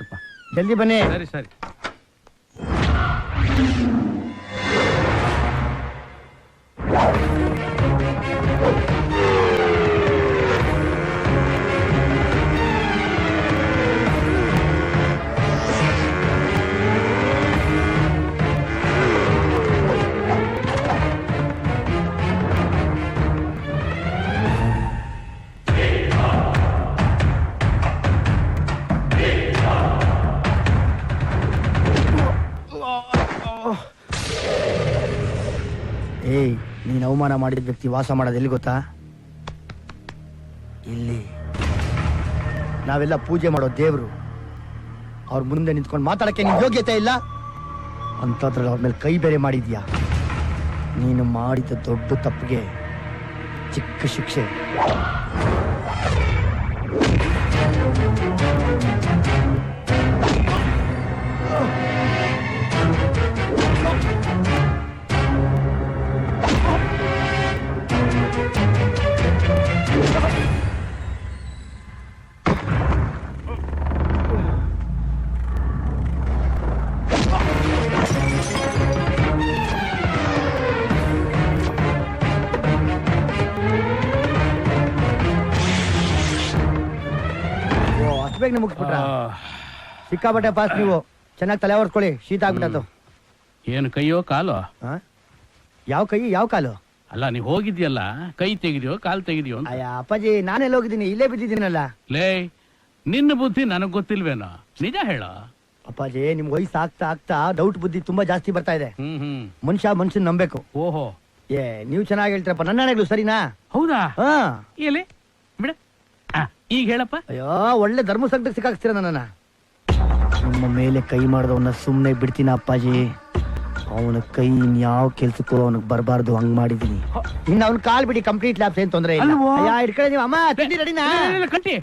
ಜಲ್ದಿ ಬನ್ನಿ. ಸರಿ ಸರಿ. ಏಯ್, ನೀನ್ ಅವಮಾನ ಮಾಡಿದ ವ್ಯಕ್ತಿ ವಾಸ ಮಾಡೋದು ಎಲ್ಲಿ ಗೊತ್ತಾ? ಇಲ್ಲಿ. ನಾವೆಲ್ಲ ಪೂಜೆ ಮಾಡೋ ದೇವ್ರು. ಅವ್ರ ಮುಂದೆ ನಿಂತ್ಕೊಂಡು ಮಾತಾಡಕ್ಕೆ ನಿನ್ ಯೋಗ್ಯತೆ ಇಲ್ಲ ಅಂತದ್ರಲ್ಲಿ ಅವ್ರ ಮೇಲೆ ಕೈ ಬೇರೆ ಮಾಡಿದ್ಯಾ. ನೀನು ಮಾಡಿದ ದೊಡ್ಡ ತಪ್ಪಿಗೆ ಚಿಕ್ಕ ಶಿಕ್ಷೆ. ಅಷ್ಟು ಬೇಗ ಮುಗಿಸ್ಬಿಟ್ರ? ಸಿಕ್ಕಾಬಟ್ಟೆ ಫಾಸ್ಟ್ ನೀವು. ಚೆನ್ನಾಗಿ ತಲೆ ಹೊರ್ಸ್ಕೊಳ್ಳಿ, ಶೀತ ಆಗ್ಬಿಟ್ಟದ್ದು. ಏನು ಕೈಯೋ ಕಾಲೋ? ಯಾವ ಕೈ ಯಾವ ಕಾಲು? ಅಲ್ಲ ನೀವು ಹೋಗಿದ್ಯಲ್ಲ, ಕೈ ತೆಗಿದ್ಯೋ ಕಾಲ್ ತೆಗಿದ್ಯೋ ಅಂತ. ಅಯ್ಯ ಅಪ್ಪಾಜಿ, ನಾನೆಲ್ಲ ಹೋಗಿದ್ದೀನಿ, ಇಲ್ಲೇ ಬಿದ್ದಿದ್ದೀನಲ್ಲ. ಲೇ, ನಿನ್ನ ಬುದ್ಧಿ ನನಗ್ ಗೊತ್ತಿಲ್ವೇನೋ, ನಿಜ ಹೇಳ. ಅಪ್ಪಾಜಿ, ನಿಮ್ ವಯಸ್ಸು ಆಗ್ತಾ ಆಗ್ತಾ ಡೌಟ್ ಬುದ್ಧಿ ತುಂಬಾ ಜಾಸ್ತಿ ಬರ್ತಾ ಇದೆ. ಮನುಷ್ಯನ್ ನಂಬೇಕು. ಓಹೋ, ನೀವು ಚೆನ್ನಾಗಿ ಹೇಳ್ತೀರಪ್ಪ. ನನ್ನ ಹಣೆಗಳು ಸರಿನಾ? ಹೌದಾ? ಹಾ, ಎಲ್ಲಿ ಬಿಡ. ಈಗ ಹೇಳಪ್ಪ. ಅಯ್ಯೋ, ಒಳ್ಳೆ ಧರ್ಮ ಸಂಕಟಕ್ಕೆ ಸಿಕ್ಕಾಕ್ಸ್ತೀರ ನನ್ನ. ನಿಮ್ಮ ಮೇಲೆ ಕೈ ಮಾಡಿದವನ್ನ ಸುಮ್ನೆ ಬಿಡ್ತೀನ ಅಪ್ಪಾಜಿ? ಅವನ ಕೈ ಇನ್ಯಾವ ಕೆಲ್ಸಕ್ಕೂ ಅವನಿಗೆ ಬರಬಾರ್ದು, ಹಂಗ್ ಮಾಡಿದೀನಿ. ಇನ್ನು ಅವ್ನ ಕಾಲ್ ಬಿಡಿ, ಕಂಪ್ಲೀಟ್ ಲ್ಯಾಬ್ಸ್, ಏನ್ ತೊಂದ್ರೆ ಇಲ್ಲ. ಅಲ್ವೋ? ಇಟ್ಕೊಳ್ಳಿ ನೀವು. ಅಮ್ಮ ತಿಂಡಿ ರೆಡಿನಾ? ಕಟ್ಟಿ